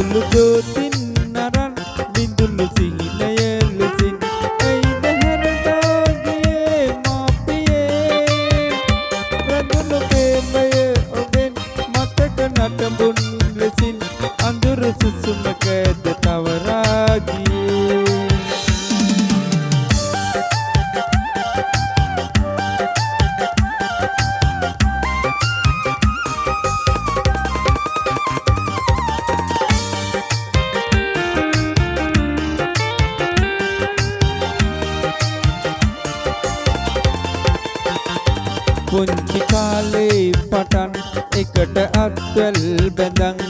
කඳුළු දෝතින් නරන් බිඳුණු සිහිනය ලෙසින් ඇයිද හැරදා ගියේ මාපියේ රැඳුණු ප්‍රේමය ඔබෙන් මතක නටඹුන් ලෙසින් අඳුර සුසුමකද තවරා ගියේ පුංචි කාලේ පටන් එකට අත්වැල් බැඳන්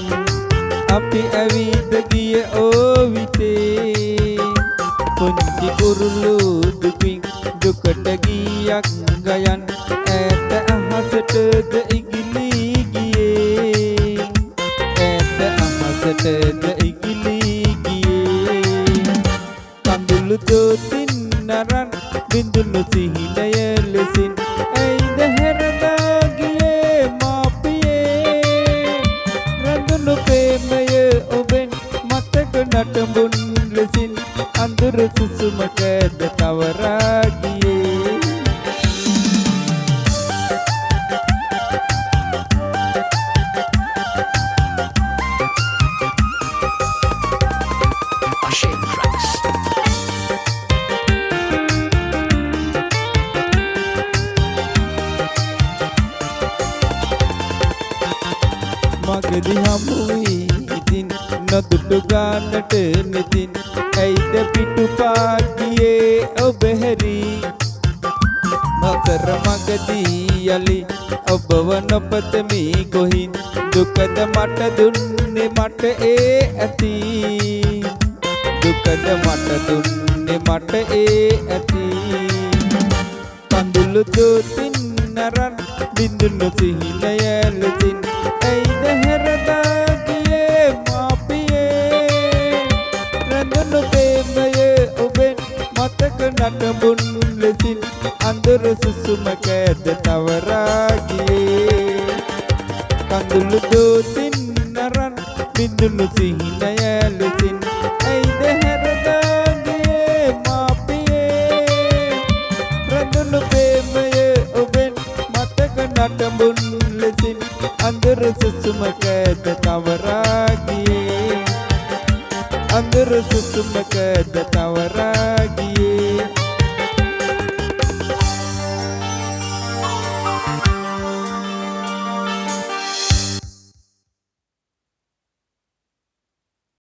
අපි ඇවිද ගිය ඕවිතේ පුංචි කුරුළු දුකින් දුකට ගියක් ගයන් ඈත අහසටද ඉගිලී ගියේ ඈත අහසටද ඉගිලී ගියේ කඳුළු දෝතින් නරන් බිඳුණු සිහිනය ලෙසින් ඇයිද හැරදා ගියේ මාපියේ රැඳුණු ප්‍රේමය ඔබෙන් මතක නටඹුන් ලෙසින් අඳුර සුසුමකද තවරා ගියේ මගදී හමු වී ඉතින් නොදුටු ගන්නට නිතින් ඇයිද පිටුපා ගියේ ඔබ හැරී මතර මගදී යලි ඔබව නොපතමි කොහින් දුකද මට දුන්නේ මට ඒ ඇති දුකද මට දුන්නේ මට ඒ ඇති කඳුළු දෝතින් නරන් බිඳුණු සිහිනය ලෙසින් ඇයිද හැරදා ගියේ මාපියේ රැඳුණු ප්‍රේමය ඔබෙන් මතක නටඹුන් ලෙසින් අඳුර සුසුමකද තවරා ගියේ කඳුළු දෝතින් නරන් බිඳුණු සිහිනය ලෙසින් ඇයිද හැරදා ගියේ මාපියේ රැඳුණු ප්‍රේමය ඔබෙන් මතක නටඹුන් ලෙසින් අඳුර සුසුමකද තවරා ගියේ අඳුර සුසුමකද තවරා